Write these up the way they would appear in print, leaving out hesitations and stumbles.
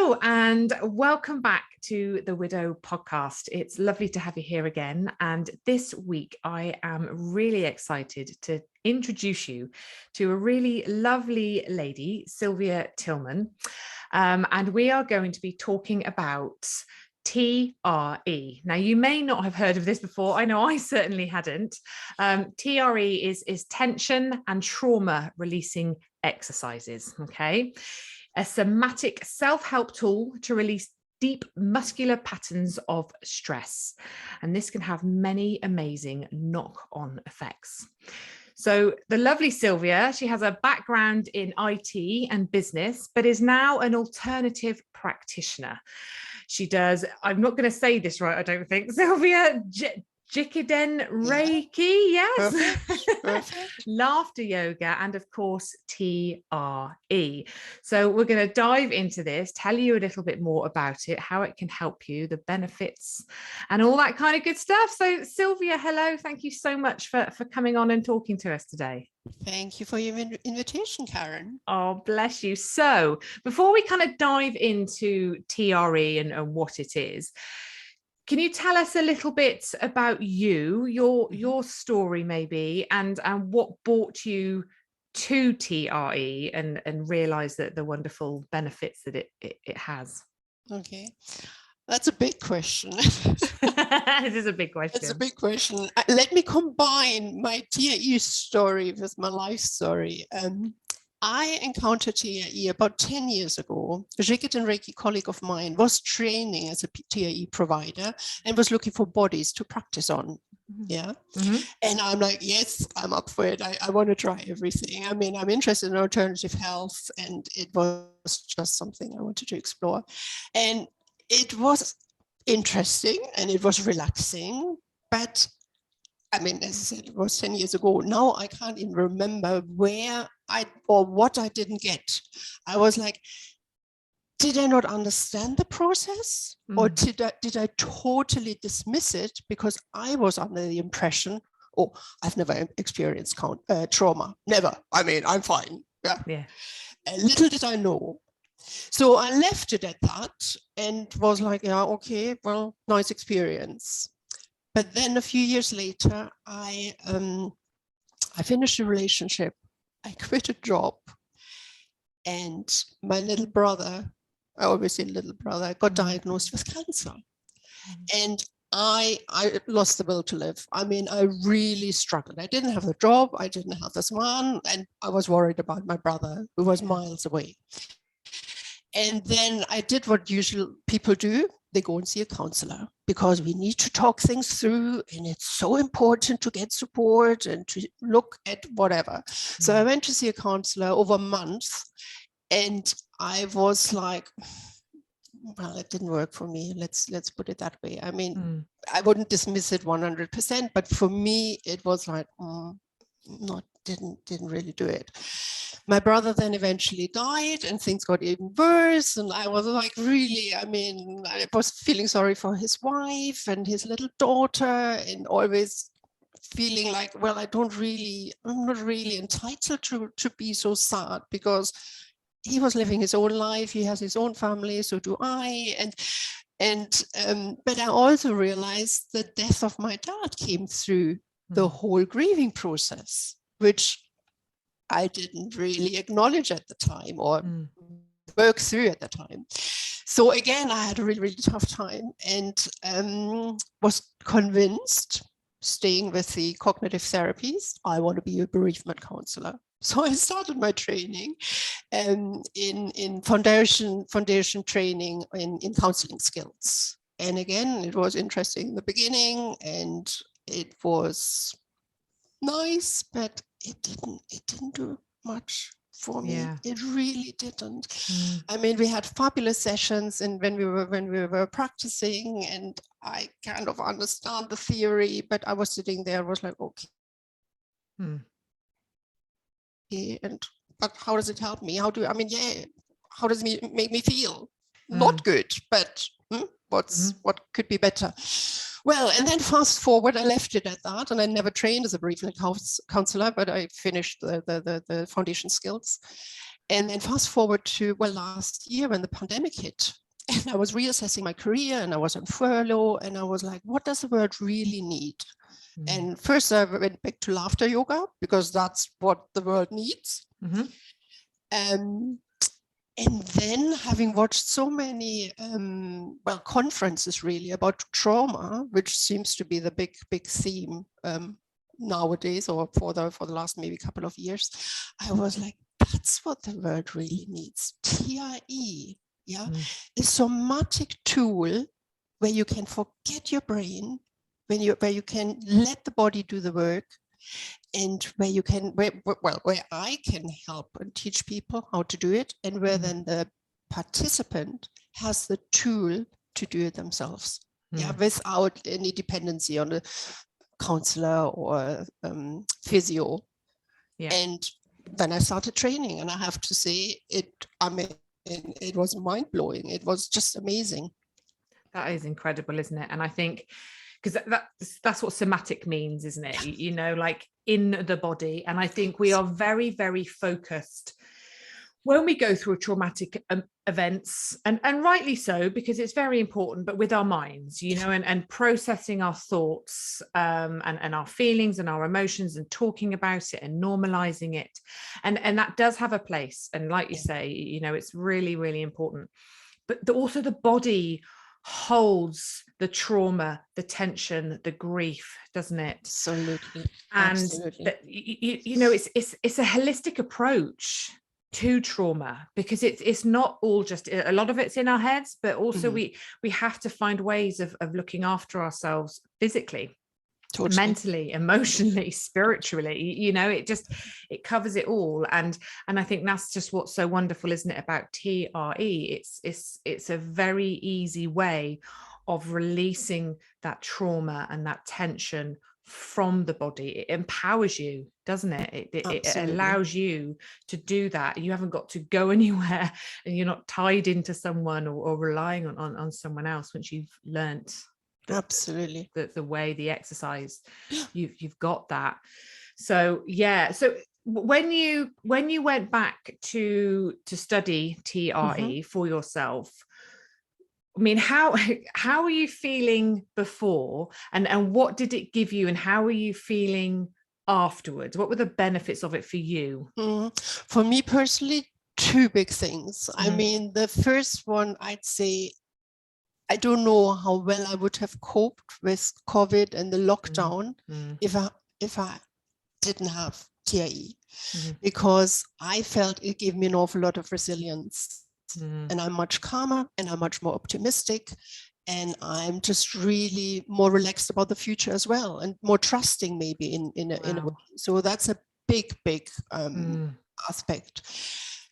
Hello and welcome back to the Widow podcast. It's lovely to have you here again. And this week I am really excited to introduce you to a really lovely lady, Sylvia Tillman. And we are going to be talking about TRE. Now, you may not have heard of this before. I know I certainly hadn't. TRE is tension and trauma releasing exercises. Okay. A somatic self-help tool to release deep muscular patterns of stress. And this can have many amazing knock-on effects. So the lovely Sylvia, she has a background in IT and business, but is now an alternative practitioner. She does, I'm not going to say this right, I don't think, Sylvia, Jikiden Reiki, yes, Perfect. laughter yoga, and of course TRE. So we're going to dive into this, tell you a little bit more about it, how it can help you, the benefits, and all that kind of good stuff. So Sylvia, hello, thank you so much for coming on and talking to us today. Thank you for your invitation, Karen. Oh, bless you. So before we kind of dive into TRE and what it is, can you tell us a little bit about you, your story maybe, and what brought you to TRE and realize that the wonderful benefits that it has? Okay, that's a big question. It is a big question. It's a big question. Let me combine my TRE story with my life story. I encountered TRE about 10 years ago. A Jikiden Reiki colleague of mine was training as a TRE provider and was looking for bodies to practice on. Yeah. Mm-hmm. And I'm like, yes, I'm up for it. I want to try everything. I mean, I'm interested in alternative health, and it was just something I wanted to explore. And it was interesting and it was relaxing, but I mean, as I said, it was 10 years ago. Now I can't even remember where or what I didn't get. I was like, did I not understand the process? Or did I totally dismiss it because I was under the impression, oh, I've never experienced trauma. Never. I mean, I'm fine. Yeah. Little did I know. So I left it at that and was like, yeah, okay, well, nice experience. But then a few years later, I finished a relationship. I quit a job, and my little brother, I always say little brother, got diagnosed with cancer. And I lost the will to live. I mean, I really struggled. I didn't have a job. I didn't have this man. And I was worried about my brother, who was miles away. And then I did what usual people do. They go and see a counselor because we need to talk things through, and it's so important to get support and to look at whatever. So I went to see a counselor over months, and I was like, well, it didn't work for me. Let's put it that way. I mean, I wouldn't dismiss it 100%, but for me, it was like, didn't really do it. My brother then eventually died, and things got even worse. And I was like, really, I mean, I was feeling sorry for his wife and his little daughter, and always feeling like, well, I'm not really entitled to be so sad, because he was living his own life. He has his own family, so do I. But I also realized the death of my dad came through the whole grieving process, which I didn't really acknowledge at the time or work through at the time. So again, I had a really, really tough time, and was convinced, staying with the cognitive therapies, I want to be a bereavement counselor. So I started my training in foundation training in counseling skills. And again, it was interesting in the beginning, and it was nice, but it didn't do much for me. Yeah. It really didn't. I mean, we had fabulous sessions, and when we were practicing, and I kind of understand the theory, but I was sitting there, I was like, okay. But how does it help me? How does it make me feel? Not good, but what could be better? Well, and then fast forward, I left it at that, and I never trained as a bereavement counselor, but I finished the foundation skills. And then fast forward to, well, last year when the pandemic hit, and I was reassessing my career and I was on furlough and I was like, what does the world really need? And first I went back to laughter yoga because that's what the world needs. And then having watched so many, conferences really about trauma, which seems to be the big theme nowadays, or for the last maybe couple of years, I was like, that's what the world really needs. TRE, a somatic tool where you can forget your brain, where you can let the body do the work, and where I can help and teach people how to do it, and where then the participant has the tool to do it themselves, without any dependency on a counselor or physio. And then I started training, and I have to say it was mind-blowing. It was just amazing. That is incredible, isn't it? And I think, because that's what somatic means, isn't it? You know, like in the body. And I think we are very, very focused when we go through traumatic events, and rightly so, because it's very important, but with our minds, you know, and processing our thoughts and our feelings and our emotions, and talking about it and normalizing it. And that does have a place. And like you say, you know, it's really, really important. But also the body holds the trauma, the tension, the grief, doesn't it? Absolutely. And Absolutely. You know, it's a holistic approach to trauma, because it's not all just, a lot of it's in our heads, but also we have to find ways of looking after ourselves physically, mentally, emotionally, spiritually. You know, it covers it all. And I think that's just what's so wonderful, isn't it, about TRE? It's a very easy way of releasing that trauma and that tension from the body. It empowers you, doesn't it? It allows you to do that. You haven't got to go anywhere, and you're not tied into someone or relying on someone else once you've learnt absolutely the way, the exercise. You've got that. So so when you went back to study TRE for yourself, I mean, how are you feeling before, and what did it give you, and how are you feeling afterwards? What were the benefits of it for you? For me personally, two big things. I mean, the first one, I'd say, I don't know how well I would have coped with COVID and the lockdown if I didn't have TRE, because I felt it gave me an awful lot of resilience. And I'm much calmer, and I'm much more optimistic, and I'm just really more relaxed about the future as well, and more trusting maybe in a way. So that's a big aspect,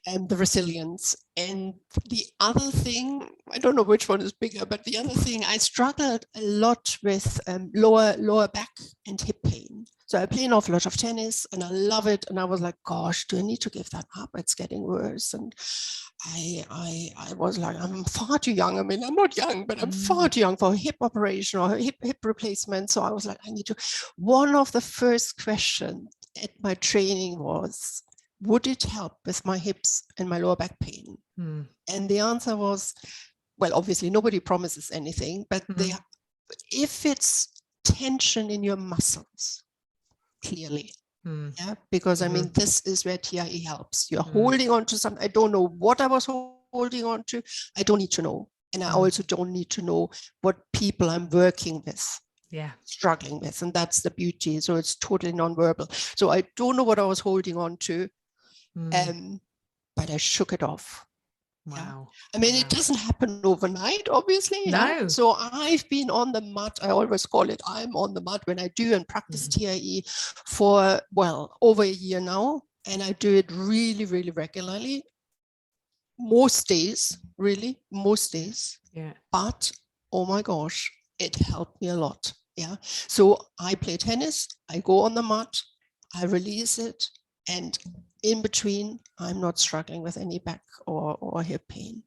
and the resilience. And the other thing, I don't know which one is bigger, but the other thing, I struggled a lot with lower back and hip pain. So I play an awful lot of tennis, and I love it. And I was like, gosh, do I need to give that up? It's getting worse. And I was like, I'm far too young. I mean, I'm not young, but I'm far too young for a hip operation or a hip replacement. So I was like, I need to. One of the first questions at my training was, would it help with my hips and my lower back pain? And the answer was, well, obviously nobody promises anything, but if it's tension in your muscles, clearly. Because I mean, this is where TRE helps. You're holding on to something. I don't know what I was holding on to. I don't need to know. And I also don't need to know what people I'm working with, struggling with. And that's the beauty. So it's totally non-verbal. So I don't know what I was holding on to, but I shook it off. Wow. I mean, it doesn't happen overnight, obviously. No. So I've been on the mat. I always call it, I'm on the mat when I do and practice TRE for, well, over a year now. And I do it really, really regularly. Most days, really, most days. But, oh my gosh, it helped me a lot. So I play tennis, I go on the mat, I release it, and in between, I'm not struggling with any back or hip pain.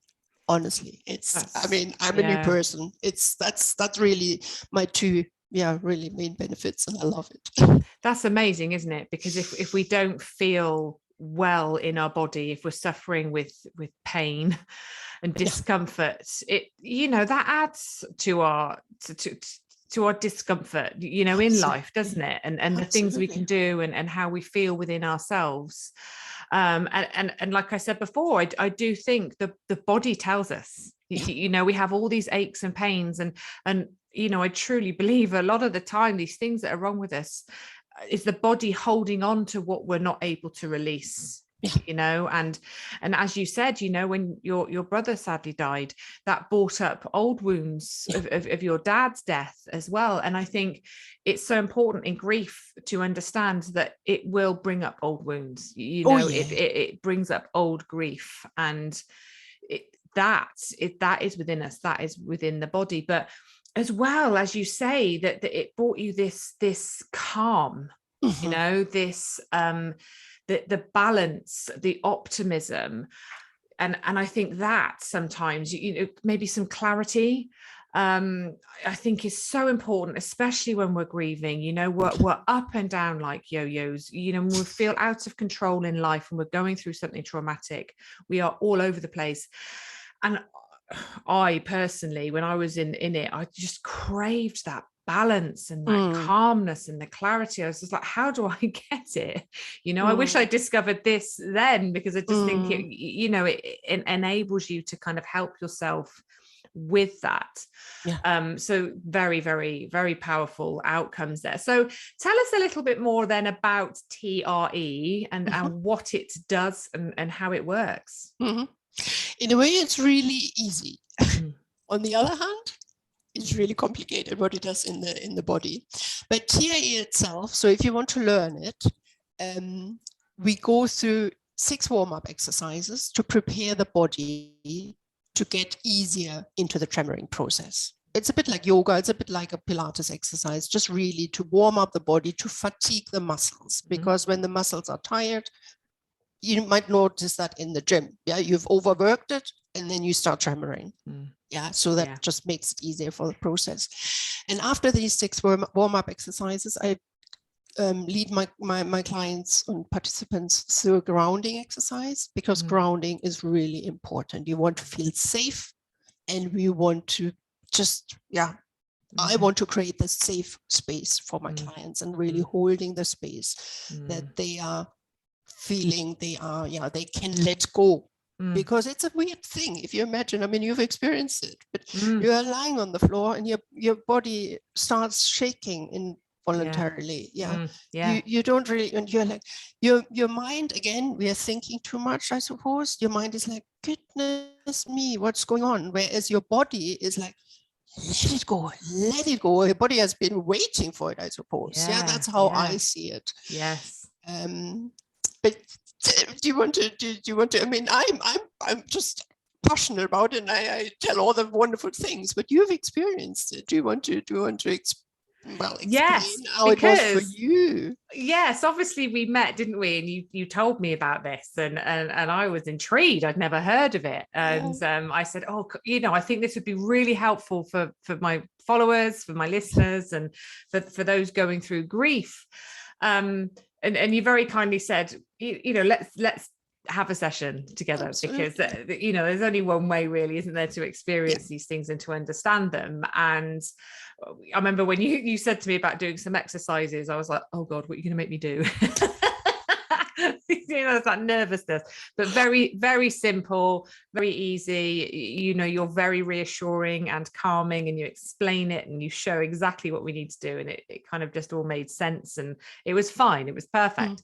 Honestly, I mean, I'm a new person. That's really my two, really main benefits, and I love it. That's amazing, isn't it? Because if we don't feel well in our body, if we're suffering with pain and discomfort, it, you know, that adds to our to our discomfort, you know, in life, doesn't it? And the things we can do, and how we feel within ourselves. And like I said before, I do think the body tells us, you know, we have all these aches and pains, and you know, I truly believe a lot of the time these things that are wrong with us is the body holding on to what we're not able to release. You know, and as you said, you know, when your brother sadly died, that brought up old wounds of your dad's death as well. And I think it's so important in grief to understand that it will bring up old wounds, you know. It brings up old grief, and that is within us, that is within the body. But as well, as you say, that it brought you this calm, you know, this the balance, the optimism, and I think that sometimes, you know, maybe some clarity, I think is so important, especially when we're grieving. You know, we're up and down like yo-yos, you know, we feel out of control in life, and we're going through something traumatic. We are all over the place. And I personally, when I was in it, I just craved that balance and that calmness and the clarity. I was just like, how do I get it? You know, I wish I discovered this then, because I just think it, you know, it enables you to kind of help yourself with that. So very, very, very powerful outcomes there. So tell us a little bit more then about TRE and what it does and how it works. In a way, it's really easy. On the other hand, it's really complicated what it does in the body. But TRE itself, so if you want to learn it, we go through 6 warm-up exercises to prepare the body to get easier into the tremoring process. It's a bit like yoga, it's a bit like a Pilates exercise, just really to warm up the body, to fatigue the muscles, because when the muscles are tired, you might notice that in the gym, you've overworked it, and then you start tremoring. So that just makes it easier for the process. And after these 6 warm-up exercises, I lead my clients and participants through a grounding exercise, because grounding is really important. You want to feel safe, and we want to just, I want to create this safe space for my clients, and really holding the space that they are feeling they can let go. Because it's a weird thing. If you imagine, I mean, you've experienced it, but you're lying on the floor and your body starts shaking involuntarily. You don't really, and you're like, your mind, again, we are thinking too much, I suppose. Your mind is like, goodness me, what's going on? Whereas your body is like, let it go, let it go. Your body has been waiting for it, I suppose. That's how I see it. But do you want to, I mean, I'm just passionate about it, and I tell all the wonderful things, but you've experienced it. Do you want to explain how it was for you? Yes, obviously we met, didn't we? And you told me about this, and I was intrigued. I'd never heard of it, and I said, oh, you know, I think this would be really helpful for my followers, for my listeners, and for those going through grief. And you very kindly said, you know, let's have a session together. Absolutely. Because you know, there's only one way, really, isn't there, to experience these things and to understand them. And I remember when you said to me about doing some exercises, I was like, oh God, what are you going to make me do? You know, it's that nervousness, but very, very simple, very easy. You know, you're very reassuring and calming, and you explain it and you show exactly what we need to do. And it kind of just all made sense, and it was fine. It was perfect.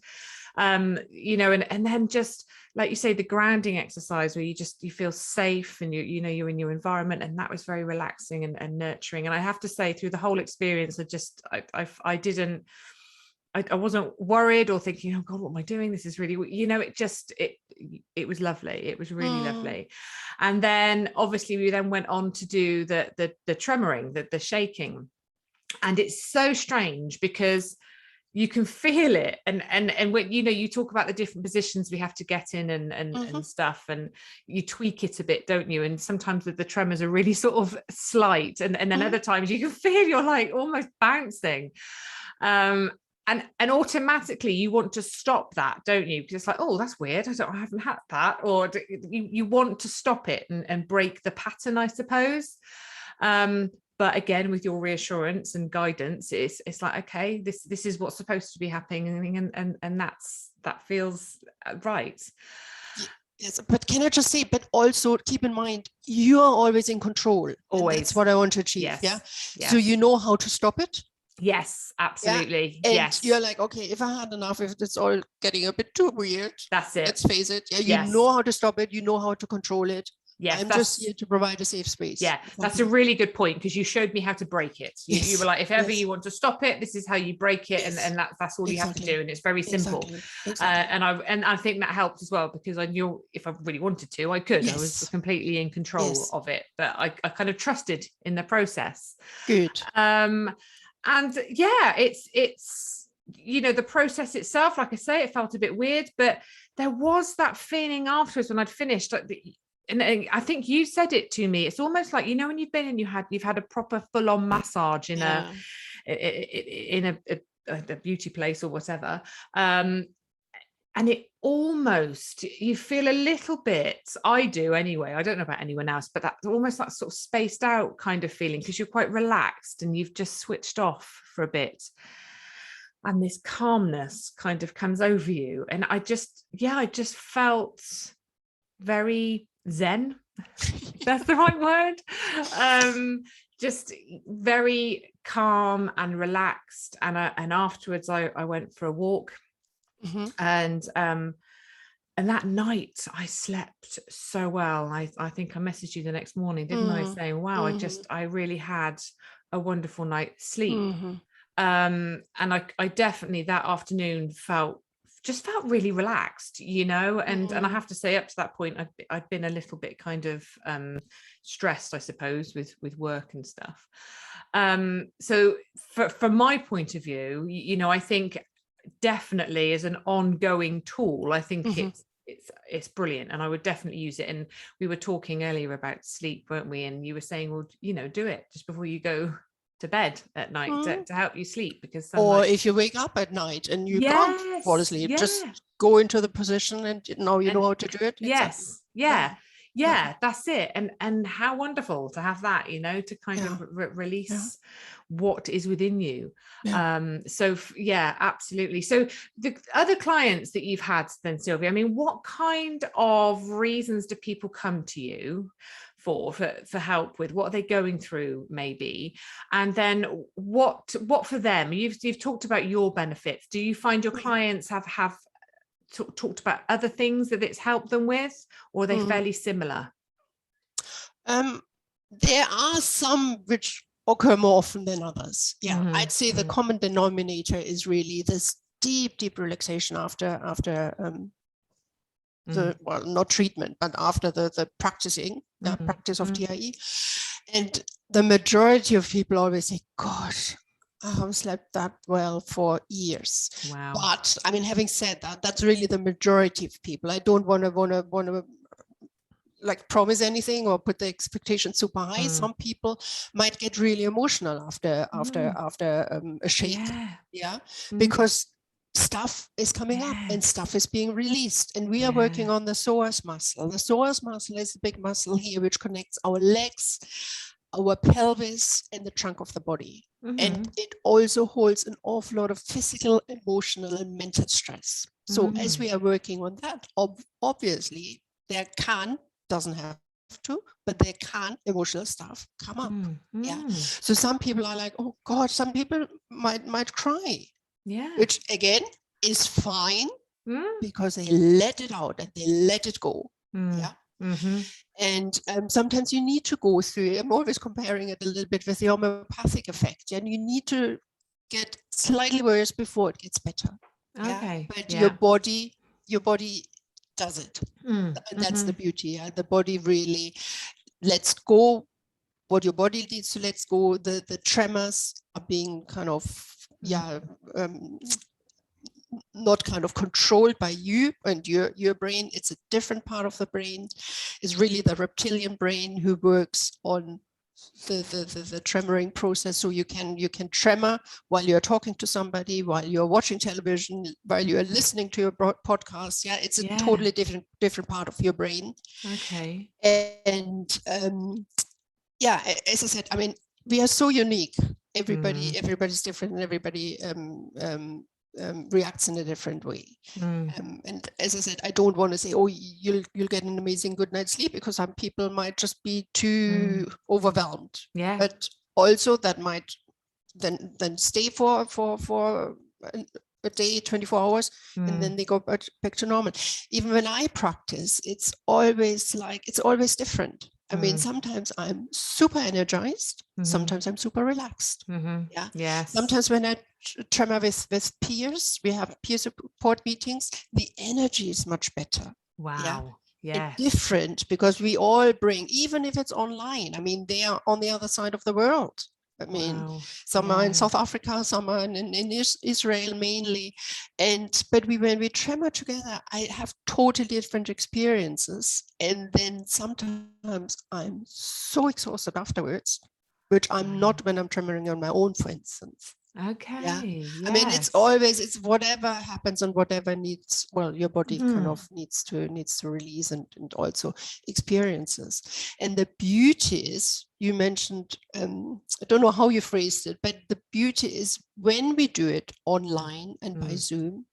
You know, and then just like you say, the grounding exercise where you feel safe, and you know, you're in your environment, and that was very relaxing and nurturing. And I have to say, through the whole experience, I wasn't worried or thinking, oh God, what am I doing? This is really, you know, it was lovely. It was really lovely. And then obviously we then went on to do the tremoring, the shaking. And it's so strange because you can feel it. And when, you know, you talk about the different positions we have to get in and stuff, and you tweak it a bit, don't you? And sometimes the tremors are really sort of slight. And then other times you can feel you're like almost bouncing. and automatically you want to stop that, don't you? Because it's like, oh, that's weird, I haven't had that. Or you want to stop it and break the pattern, I suppose. But again, with your reassurance and guidance, it's like, okay, this is what's supposed to be happening, and that feels right. Yes, but can I just say, but also keep in mind, you are always in control. Always. That's what I want to achieve. Yes. Yeah. Yes. So you know how to stop it. Yes, absolutely. Yeah? And yes. You're like, okay, if I had enough, if it's all getting a bit too weird, that's it. Let's face it. Yeah, you know how to stop it. You know how to control it. Yes, I'm just here to provide a safe space. Yeah, that's a really good point, because you showed me how to break it. You were like, if ever you want to stop it, this is how you break it, and that's all you have to do, and it's very simple. Exactly. And I think that helped as well, because I knew if I really wanted to, I could. I was completely in control of it, but I kind of trusted in the process. Good. And yeah, it's the process itself, like I say, it felt a bit weird, but there was that feeling afterwards when I'd finished, like and I think you said it to me. It's almost like, when you've been and you've had a proper full-on massage in a beauty place or whatever, and it almost, you feel a little bit, I do anyway, I don't know about anyone else, but that's almost that sort of spaced out kind of feeling, because you're quite relaxed and you've just switched off for a bit, and this calmness kind of comes over you. And I just felt very zen. That's the right word. Just very calm and relaxed. And afterwards I went for a walk. And that night I slept so well. I think I messaged you the next morning, didn't I, saying, wow, I really had a wonderful night's sleep. And I definitely that afternoon felt really relaxed, and I have to say, up to that point I'd been a little bit kind of stressed, I suppose, with work and stuff. So from my point of view, I think definitely as an ongoing tool, I think it's brilliant, and I would definitely use it. And we were talking earlier about sleep, weren't we? And you were saying, well, do it just before you go to bed at night to help you sleep, because or if you wake up at night and you can't fall asleep, just go into the position and now you know how to do it. That's it. And how wonderful to have that, to kind of release what is within you. So absolutely. So the other clients that you've had then, Sylvia, I mean, what kind of reasons do people come to you for help with? What are they going through, maybe? And then what for them? You've talked about your benefits. Do you find your clients have talked about other things that it's helped them with, or are they fairly similar? There are some which occur more often than others. I'd say the common denominator is really this deep relaxation after not treatment, but after the practicing, the practice of TRE. And the majority of people always say, gosh, I haven't slept that well for years. Wow. But I mean, having said that, that's really the majority of people. I don't want to like promise anything or put the expectation super high. Some people might get really emotional after a shake. Because stuff is coming up and stuff is being released, and we are working on the psoas muscle. The psoas muscle is the big muscle here which connects our legs, our pelvis, and the trunk of the body. And it also holds an awful lot of physical, emotional, and mental stress. So as we are working on that, obviously there doesn't have to, but there can emotional stuff come up. So some people are like, oh God, some people might cry. Which again is fine, because they let it out and they let it go. And sometimes you need to go through, I'm always comparing it a little bit with the homeopathic effect, and you need to get slightly worse before it gets better. But your body does it. That's the beauty. The body really lets go what your body needs to let go. The tremors are being kind of not kind of controlled by you and your brain. It's a different part of the brain. It's really the reptilian brain who works on the tremoring process. So you can tremor while you're talking to somebody, while you're watching television, while you're listening to your podcast. Yeah, it's a totally different part of your brain. Okay. And yeah, as I said, I mean, we are so unique. Everybody's different, and everybody reacts in a different way. And as I said, I don't want to say, oh, you'll get an amazing good night's sleep, because some people might just be too overwhelmed. Yeah. But also that might then stay for a day, 24 hours, and then they go back to normal. Even when I practice, it's always different. I mean, sometimes I'm super energized, sometimes I'm super relaxed. Yeah. Yes. Sometimes when I tremor with peers, we have peer support meetings, the energy is much better. Wow. Yeah. Different, because we all bring, even if it's online, I mean, they are on the other side of the world. I mean, some are in South Africa, some are in Israel mainly. But when we tremor together, I have totally different experiences. And then sometimes I'm so exhausted afterwards, which I'm not when I'm tremoring on my own, for instance. Okay. Yeah. Yes. I mean, it's whatever happens and whatever needs, well, your body kind of needs to release and also experiences. And the beauty is, you mentioned, I don't know how you phrased it, but the beauty is when we do it online and by Zoom,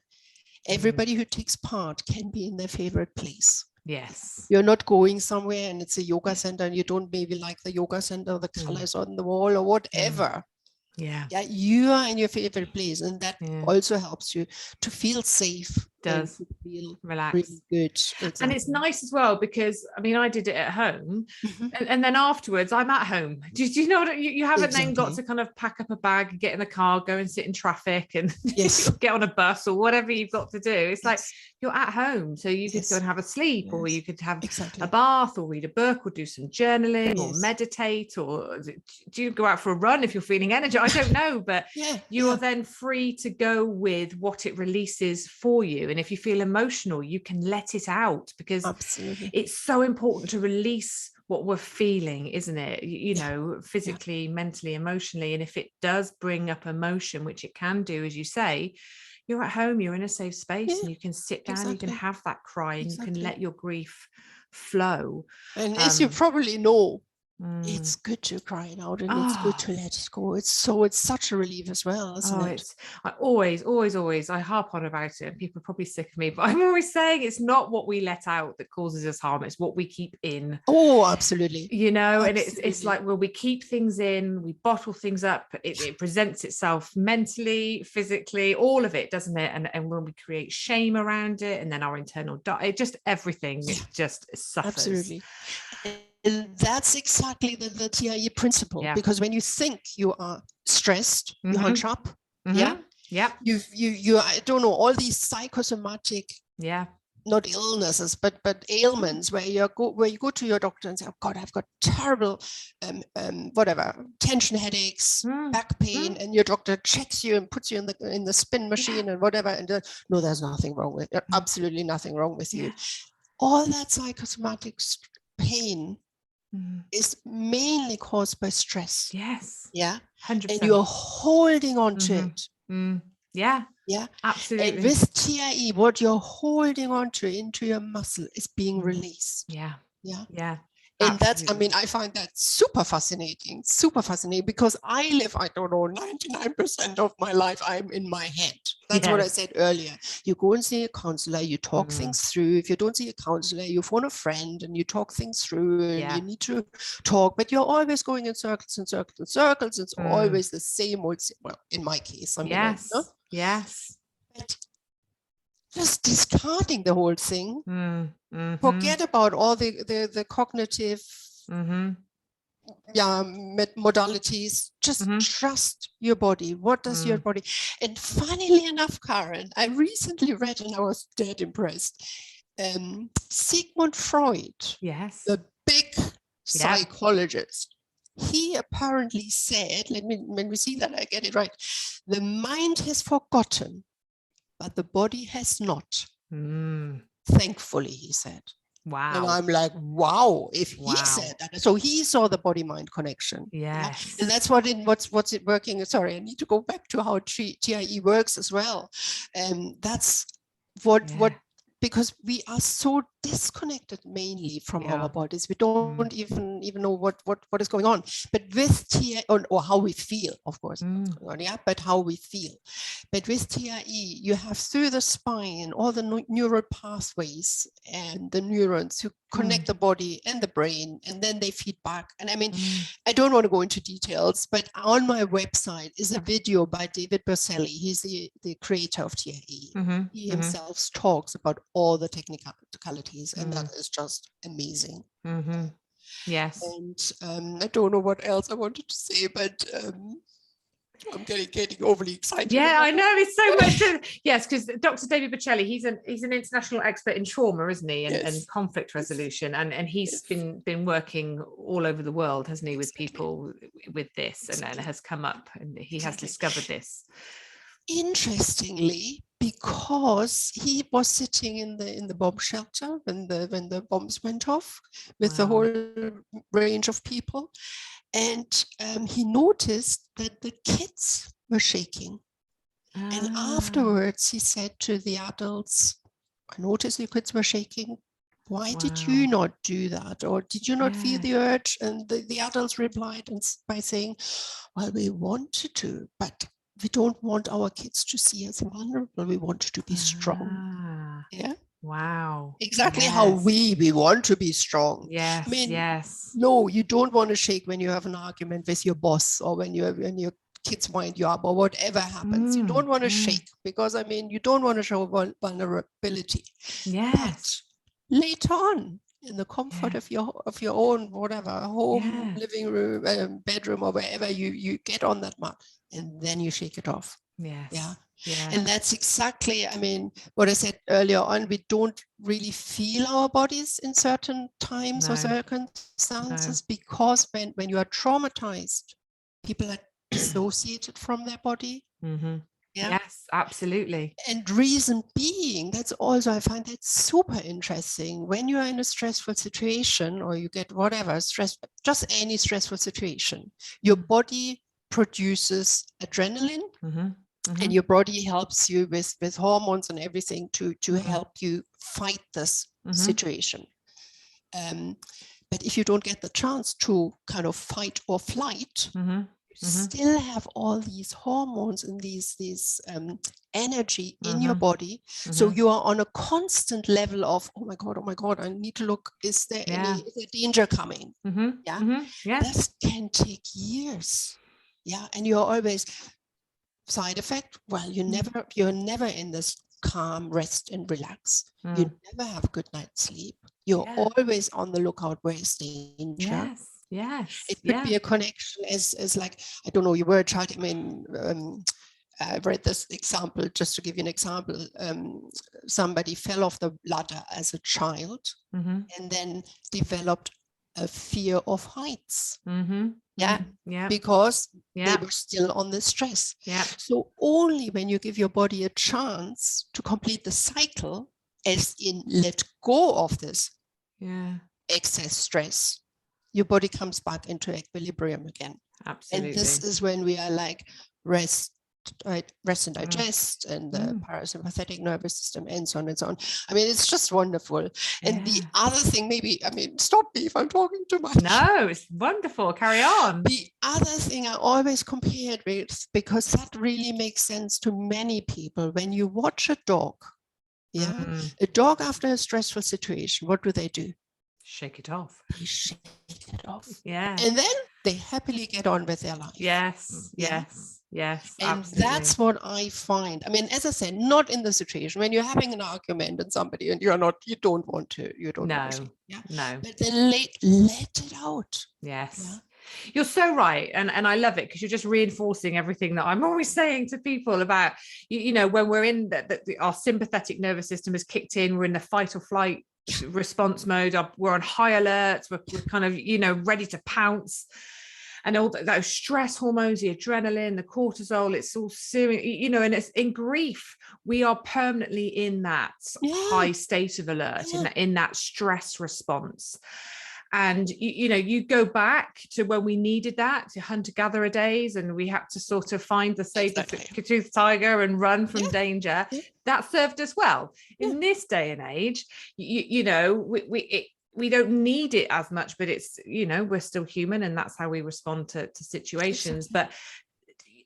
everybody who takes part can be in their favorite place. Yes. You're not going somewhere and it's a yoga center and you don't maybe like the yoga center, the colors on the wall or whatever. Yeah, you are in your favorite place, and that also helps you to feel safe. Does to feel relax. Really good. Exactly. And it's nice as well, because I mean, I did it at home, and then afterwards I'm at home. Do you know what you haven't then got to kind of pack up a bag, get in the car, go and sit in traffic, and get on a bus or whatever you've got to do. It's like you're at home, so you could go and have a sleep, or you could have a bath, or read a book, or do some journaling, or meditate, or do you go out for a run if you're feeling energy? I don't know, but you are then free to go with what it releases for you. And if you feel emotional, you can let it out, because it's so important to release what we're feeling, isn't it? You know, physically, mentally, emotionally. And if it does bring up emotion, which it can do, as you say, you're at home, you're in a safe space, and you can sit down, you can have that cry, and you can let your grief flow. And as you probably know, it's good to cry it out, and it's good to let it go. It's such a relief as well, isn't it? I always I harp on about it, and people are probably sick of me, but I'm always saying it's not what we let out that causes us harm, it's what we keep in. Oh, absolutely. You know, and it's like, well, we keep things in, we bottle things up, it presents itself mentally, physically, all of it, doesn't it? And when we create shame around it, and then our internal it just everything just suffers. Absolutely. And that's exactly the TIE principle, because when you think you are stressed, you hunch up. You I don't know, all these psychosomatic not illnesses, but ailments, where you go to your doctor and say, oh God, I've got terrible tension headaches, back pain, and your doctor checks you and puts you in the spin machine and whatever, and no, there's nothing wrong with you, absolutely nothing wrong with you. All that psychosomatic pain is mainly caused by stress. Yes. Yeah. 100%. And you're holding on to it. Yeah. Yeah. Absolutely. And with TIE, what you're holding on to into your muscle is being released. Yeah. Yeah. Yeah. And that's, I mean, I find that super fascinating, because I live, I don't know, 99% of my life, I'm in my head. That's what I said earlier. You go and see a counselor, you talk things through. If you don't see a counselor, you phone a friend and you talk things through, and you need to talk, but you're always going in circles and circles and circles. It's always the same old, well, in my case. I mean, yes. But just discarding the whole thing, forget about all the cognitive modalities, just trust your body. What does your body? And funnily enough, Karen, I recently read, and I was dead impressed, Sigmund Freud, the big psychologist, he apparently said, let me see that I get it right, the mind has forgotten, but the body has not. Thankfully, he said. Wow. And I'm like, wow, if he Wow. said that. So he saw the body-mind connection. Yes. And that's what's it working. Sorry, I need to go back to how TIE works as well. And that's what because we are so disconnected mainly from our bodies. We don't even know what is going on. But with TIE, or how we feel, of course, what's going on, but how we feel. But with TIE, you have through the spine all the neural pathways and the neurons who connect the body and the brain, and then they feed back. And I mean, I don't want to go into details, but on my website is a video by David Berselli. He's the creator of TIE. He himself talks about all the technicalities, and that is just amazing. Yes. And I don't know what else I wanted to say, but I'm getting overly excited. Yeah, I know, it's so much. Yes, because Dr. David Berselli, he's an international expert in trauma, isn't he, and conflict resolution, and he's been working all over the world, hasn't he, with people with this, and has come up, and he has discovered this. Interestingly, because he was sitting in the bomb shelter when the bombs went off with the whole range of people, and he noticed that the kids were shaking. And afterwards, he said to the adults, "I noticed your kids were shaking. Why did you not do that? Or did you not feel the urge?" And the adults replied by saying, "Well, we wanted to, but we don't want our kids to see us vulnerable. We want to be strong." Yeah. Wow. Exactly how we want to be strong. Yes. I mean, no, you don't want to shake when you have an argument with your boss, or when your kids wind you up, or whatever happens. You don't want to shake, because I mean, you don't want to show vulnerability. Yes. But later on, in the comfort of your own whatever home, living room, bedroom, or wherever, you get on that mat, and then you shake it off. And that's exactly, I mean, what I said earlier on. We don't really feel our bodies in certain times or circumstances, because when you are traumatized, people are dissociated from their body. Yes, absolutely. And reason being, that's also, I find that super interesting. When you are in a stressful situation, or you get whatever stress, just any stressful situation, your body produces adrenaline, and your body helps you with hormones and everything to help you fight this situation. But if you don't get the chance to kind of fight or flight, you still have all these hormones and these energy in your body. So you are on a constant level of, oh my God, I need to look, is there any danger coming? That can take years. And you're always side effect. Well, you're never in this calm, rest and relax. You never have a good night's sleep. You're always on the lookout, where is danger. It could be a connection as like, I don't know, you were a child. I mean, I read this example, just to give you an example. Somebody fell off the ladder as a child, and then developed a fear of heights. Because they were still on the stress. So only when you give your body a chance to complete the cycle, as in let go of this excess stress, your body comes back into equilibrium again. Absolutely. And this is when we are like rest and digest, and the parasympathetic nervous system, and so on and so on. I mean, it's just wonderful. And the other thing, maybe, I mean, stop me if I'm talking too much. No, it's wonderful. Carry on. The other thing I always compare it with, because that really makes sense to many people, when you watch a dog, a dog after a stressful situation, what do? Shake it off. They shake it off. And then they happily get on with their life. Yes. And absolutely. That's what I find. I mean, as I said, not in the situation when you're having an argument with somebody and you don't want to. But then let it out. You're so right. And I love it, because you're just reinforcing everything that I'm always saying to people about, when we're in our sympathetic nervous system has kicked in, we're in the fight or flight response mode, we're on high alert, we're kind of, ready to pounce. and all those stress hormones, the adrenaline, the cortisol, it's all serious, you know, and it's in grief, we are permanently in that high state of alert, in that stress response. And you know, you go back to when we needed that, to hunter-gatherer days, and we had to sort of find the saber-toothed tiger and run from danger. That served us well. In this day and age, you know, we don't need it as much, but it's, you know, we're still human, and that's how we respond to situations. But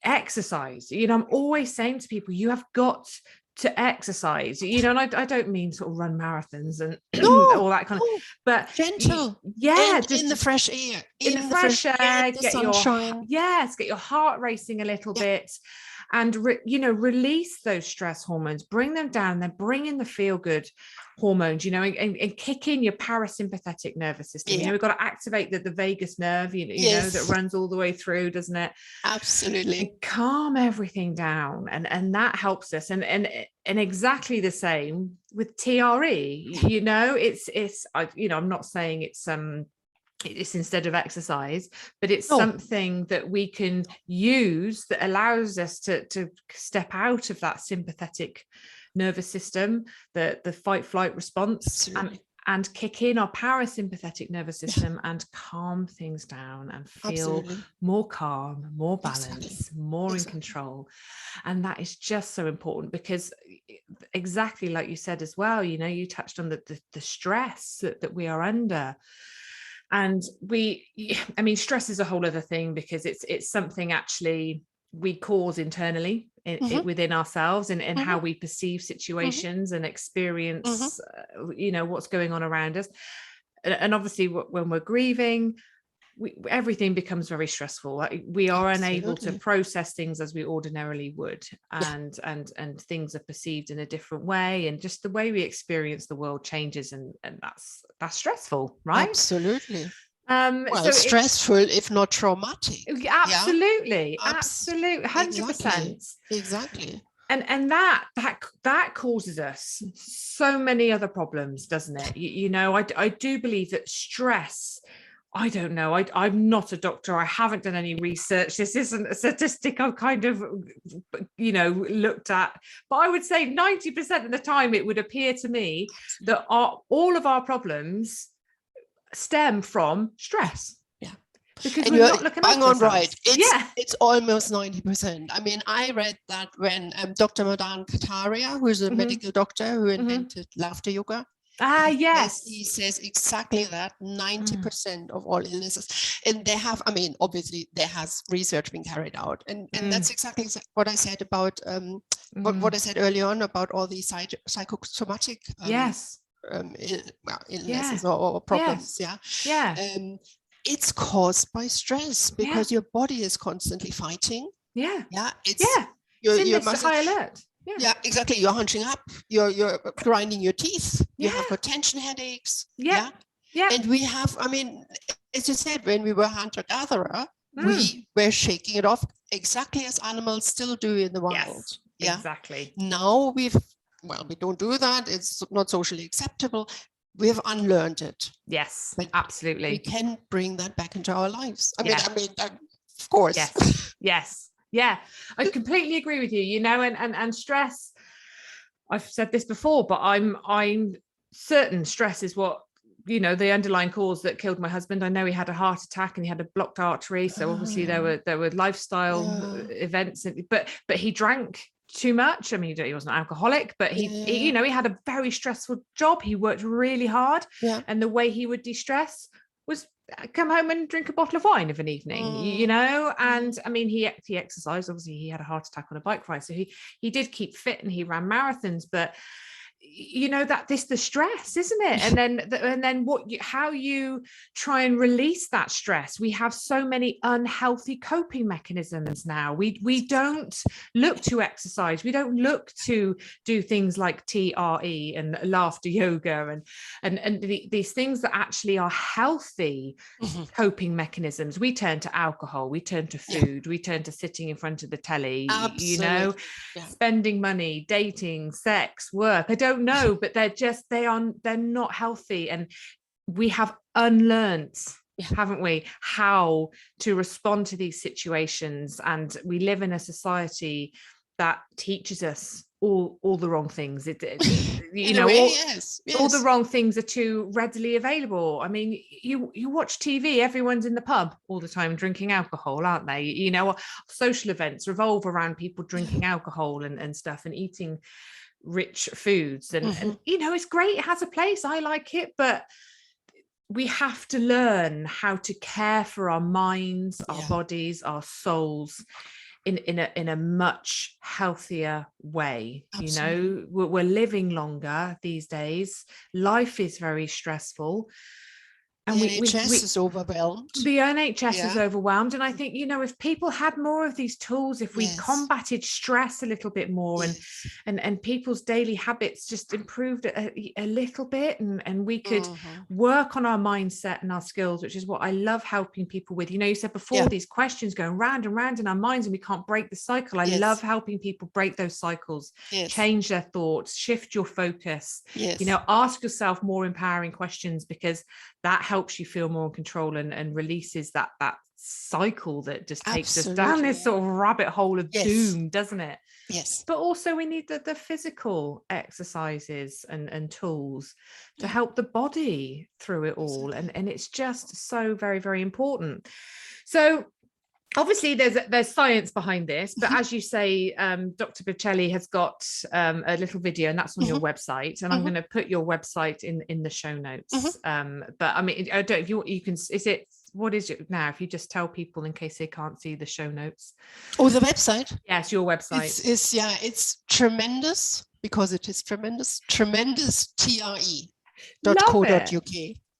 exercise, you know, I'm always saying to people, you have got to exercise, you know, and I don't mean sort of run marathons and all that kind of, but gentle, just in the fresh air, in the fresh air, the get sunshine. get your heart racing a little bit, and you know, release those stress hormones, bring them down, then bring in the feel good hormones, you know, and kick in your parasympathetic nervous system. You know, we've got to activate the vagus nerve, you know, that runs all the way through, doesn't it? Absolutely. And calm everything down, and that helps us. And exactly the same with TRE. You know, it's you know, I'm not saying it's instead of exercise, but it's something that we can use that allows us to step out of that sympathetic nervous system, the fight flight response, and kick in our parasympathetic nervous system and calm things down and feel more calm, more balance, more in control. And that is just so important, because exactly like you said as well, you know, you touched on the stress that we are under. And I mean, stress is a whole other thing, because it's something actually we cause internally within ourselves, and how we perceive situations and experience, you know, what's going on around us. And obviously when we're grieving, everything becomes very stressful. We are unable to process things as we ordinarily would, and things are perceived in a different way, and just the way we experience the world changes, and that's stressful, right? Absolutely. So stressful, if not traumatic. Absolutely, 100%. Exactly. And that causes us so many other problems, doesn't it? You know, I do believe that stress, I don't know, I'm not a doctor, I haven't done any research, this isn't a statistic I've kind of, you know, looked at, but I would say 90% of the time it would appear to me that all of our problems stem from stress. Because we're not looking after ourselves. Right. It's almost 90%. I mean, I read that when Dr. Madan Kataria, who is a medical doctor who invented laughter yoga, he says exactly that. 90% of all illnesses, and they have, I mean, obviously there has research been carried out, and that's exactly what I said about what I said early on about all these psychosomatic illnesses or problems. It's caused by stress, because your body is constantly fighting. You're high alert. Exactly. You're hunching up, you're grinding your teeth, you have tension headaches. And we have, I mean, as you said, when we were hunter-gatherer, we were shaking it off exactly as animals still do in the wild. Exactly. Now we don't do that, it's not socially acceptable. We have unlearned it. Yes, but absolutely. We can bring that back into our lives. I mean, of course. Yes. Yeah, I completely agree with you. You know, and stress, I've said this before, but I'm certain stress is what, you know, the underlying cause that killed my husband. I know he had a heart attack and he had a blocked artery. So obviously there were lifestyle events, but he drank too much. I mean, he wasn't an alcoholic, but he you know, he had a very stressful job. He worked really hard, and the way he would de-stress was come home and drink a bottle of wine of an evening, you know. And I mean, he exercised. Obviously he had a heart attack on a bike ride, so he did keep fit and he ran marathons, but you know, that the stress, isn't it? And then how you try and release that stress. We have so many unhealthy coping mechanisms now. We don't look to exercise, we don't look to do things like TRE and laughter yoga and these things that actually are healthy coping mechanisms. We turn to alcohol, we turn to food, we turn to sitting in front of the telly. Absolutely. You know, spending money, dating, sex, work. I don't know, but they're not healthy, and we have unlearned haven't we? How to respond to these situations. And we live in a society that teaches us all the wrong things. All the wrong things are too readily available. I mean, you watch TV, everyone's in the pub all the time drinking alcohol, aren't they? Social events revolve around people drinking alcohol and stuff, and eating rich foods. And it's great. It has a place. I like it, but we have to learn how to care for our minds, our bodies, our souls in a much healthier way. Absolutely. We're living longer these days. Life is very stressful. And the NHS is overwhelmed. The NHS is overwhelmed. And I think, if people had more of these tools, if we combated stress a little bit more, and people's daily habits just improved a little bit, and we could work on our mindset and our skills, which is what I love helping people with. You said before, these questions going round and round in our minds, and we can't break the cycle. I love helping people break those cycles, change their thoughts, shift your focus, ask yourself more empowering questions, because that helps you feel more in control and releases that cycle that just takes us down this sort of rabbit hole of doom, doesn't it? Yes. But also we need the physical exercises and tools to help the body through it all. And it's just so very, very important. So obviously there's science behind this, but as you say, Dr. Bocelli has got a little video, and that's on your website, and I'm going to put your website in the show notes. But I mean, I don't, if you can, what is it now? If you just tell people in case they can't see the show notes. Oh, the website? Yes, your website. It's tremendous, because it is tremendous tre.co.uk.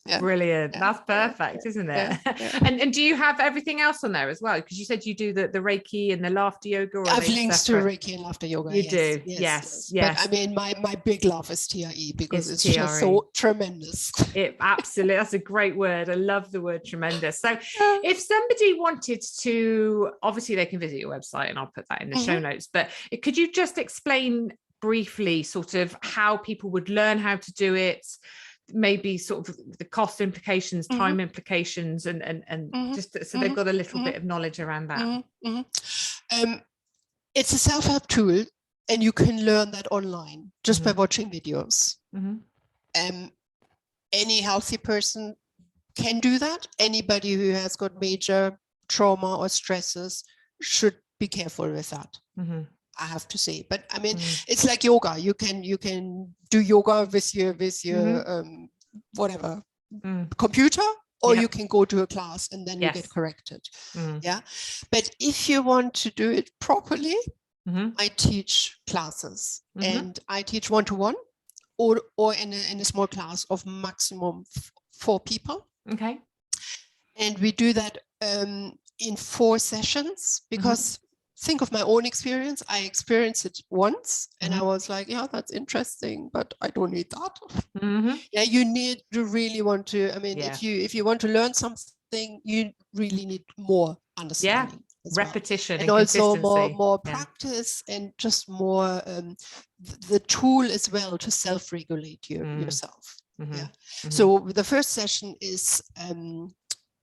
Yeah. Brilliant. That's perfect, isn't it? And do you have everything else on there as well? Because you said you do the Reiki and the laughter yoga. Or I've links to Reiki and laughter yoga. You do, yes. But I mean, my big love is TRE, because it's just so tremendous. It absolutely, that's a great word. I love the word tremendous. So if somebody wanted to, obviously they can visit your website, and I'll put that in the show notes, but could you just explain briefly sort of how people would learn how to do it? Maybe sort of the cost implications, time implications, and just so they've got a little bit of knowledge around that. It's a self-help tool, and you can learn that online just by watching videos. Any healthy person can do that. Anybody who has got major trauma or stresses should be careful with that. I have to say, but I mean, it's like yoga. You can do yoga with your whatever computer, or you can go to a class and then you get corrected. But if you want to do it properly, I teach classes, and I teach 1-to-1 or in a small class of maximum 4 people. Okay. And we do that in 4 sessions, because think of my own experience. I experienced it once, and I was like, yeah, that's interesting, but I don't need that. Yeah, you need to really want to, I mean, if you want to learn something, you really need more understanding. Repetition and also more practice, and just more the tool as well to self-regulate yourself. So the first session is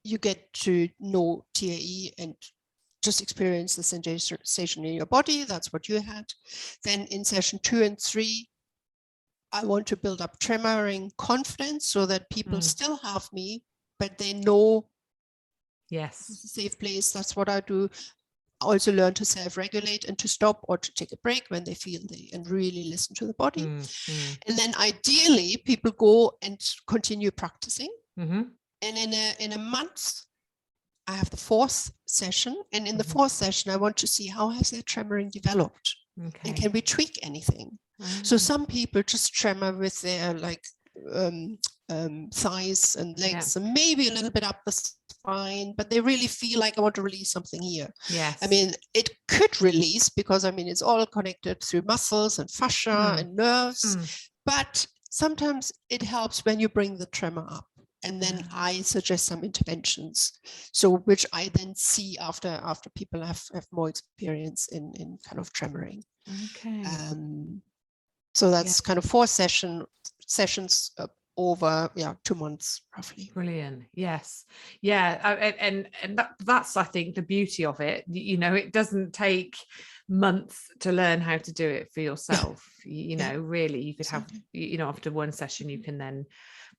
you get to know TRE and just experience the sensation in your body. That's what you had. Then in session 2 and 3, I want to build up tremoring confidence, so that people still have me, but they know it's a safe place. That's what I do. I also learn to self-regulate and to stop or to take a break when they feel and really listen to the body. And then ideally people go and continue practicing. And in a month, I have the 4th session, and in the 4th session, I want to see how has their tremoring developed, and can we tweak anything? So some people just tremor with their thighs and legs, and maybe a little bit up the spine, but they really feel like I want to release something here. I mean, it could release, because I mean, it's all connected through muscles and fascia and nerves, but sometimes it helps when you bring the tremor up. And then I suggest some interventions, so which I then see after people have more experience in kind of tremoring. So that's kind of 4 sessions over 2 months roughly. Brilliant. Yes. Yeah. And that's, I think, the beauty of it. It doesn't take months to learn how to do it for yourself. Really, you could have, after one session, you can then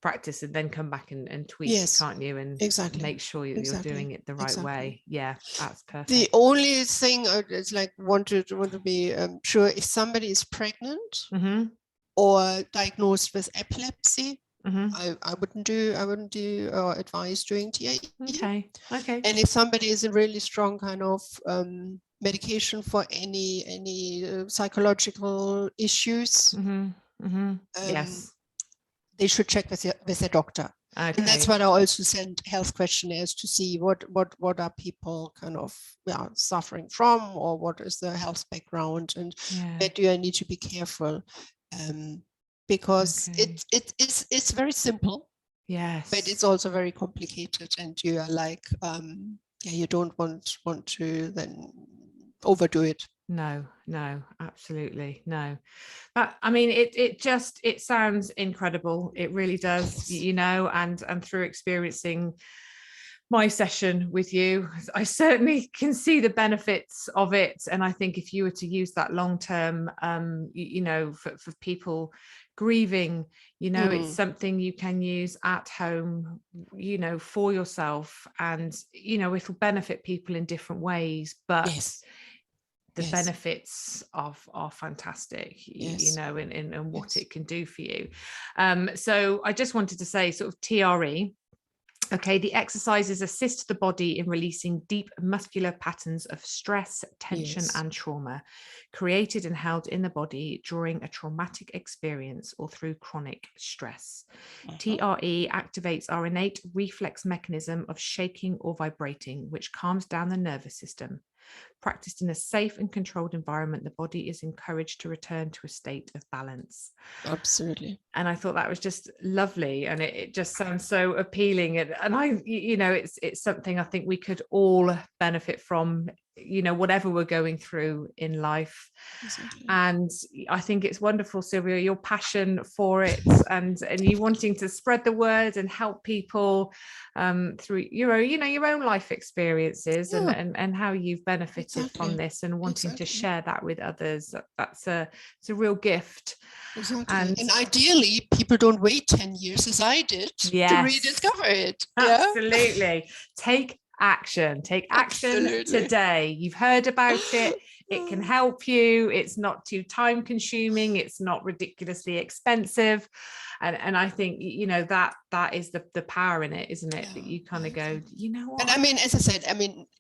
practice and then come back and tweak, can't you? And make sure you're doing it the right way. Yeah, that's perfect. The only thing is like want to be sure, if somebody is pregnant or diagnosed with epilepsy, I wouldn't do or advise doing TIE. Okay. And if somebody is a really strong kind of medication for any psychological issues, yes, they should check with their doctor. Okay. And that's what I also send health questionnaires to see what are people kind of suffering from, or what is the health background, and where do I need to be careful, because it's very simple, but it's also very complicated, and you are like you don't want to then overdo it. No, absolutely no. But I mean, it sounds incredible. It really does, and through experiencing my session with you, I certainly can see the benefits of it. And I think if you were to use that long term, for people grieving, it's something you can use at home, for yourself, and it'll benefit people in different ways, but the benefits are fantastic, and what it can do for you. So I just wanted to say, sort of TRE. Okay, the exercises assist the body in releasing deep muscular patterns of stress, tension, and trauma created and held in the body during a traumatic experience or through chronic stress. TRE activates our innate reflex mechanism of shaking or vibrating, which calms down the nervous system. Practiced in a safe and controlled environment, the body is encouraged to return to a state of balance. Absolutely. And I thought that was just lovely, and it just sounds so appealing, and I it's something I think we could all benefit from, whatever we're going through in life. Exactly. And I think it's wonderful, Sylvia, your passion for it, and you wanting to spread the word and help people through your own life experiences, and how you've benefited from this, and wanting to share that with others. It's a real gift. Exactly. And ideally people don't wait 10 years as I did to rediscover it. Absolutely. Take action today. You've heard about it. It can help you. It's not too time consuming. It's not ridiculously expensive. And I think, that is the power in it, isn't it? That you kind of go, what? And I mean, as I said,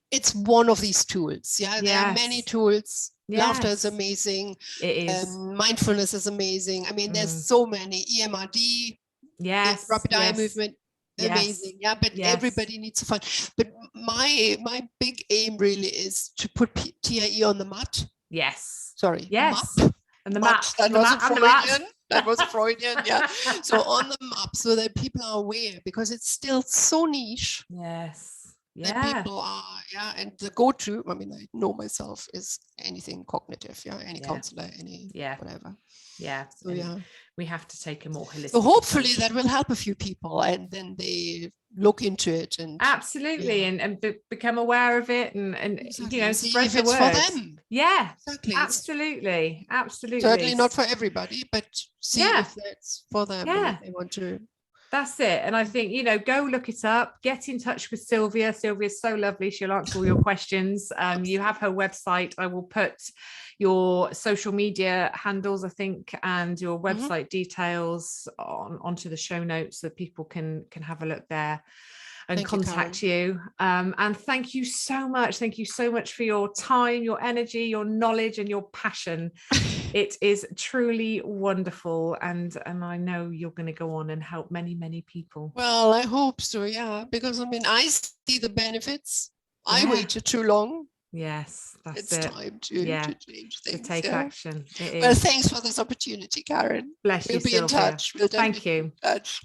it's one of these tools. There are many tools. Laughter is amazing. It is. Mindfulness is amazing. There's so many. EMRD, rapid eye movement, amazing. But everybody needs to find. But my big aim really is to put TIE on the mat. Sorry. Map. And the map. That was Freudian. That was Freudian. So on the map, so that people are aware, because it's still so niche. That people are, and the go-to, I know myself, is anything cognitive, any counselor, any whatever. So we have to take a more holistic. So hopefully that will help a few people, and then they look into it and absolutely and become aware of it, and spread the word for them. Exactly. Absolutely. Certainly not for everybody, but see if it's for them, and if they want to. That's it. And I think, go look it up, get in touch with Sylvia. Sylvia's so lovely. She'll answer all your questions. You have her website. I will put your social media handles, I think, and your website details onto the show notes, so people can have a look there and contact you. And thank you so much. Thank you so much for your time, your energy, your knowledge, and your passion. It is truly wonderful. And I know you're going to go on and help many, many people. Well, I hope so. Because I see the benefits. I waited too long. Yes, it's time to change things. To take action. Well, thanks for this opportunity, Karen. Bless you, We'll be in touch. Thank you. Touch.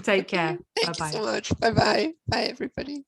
Take care. Thank you so much. Bye-bye. Bye, everybody.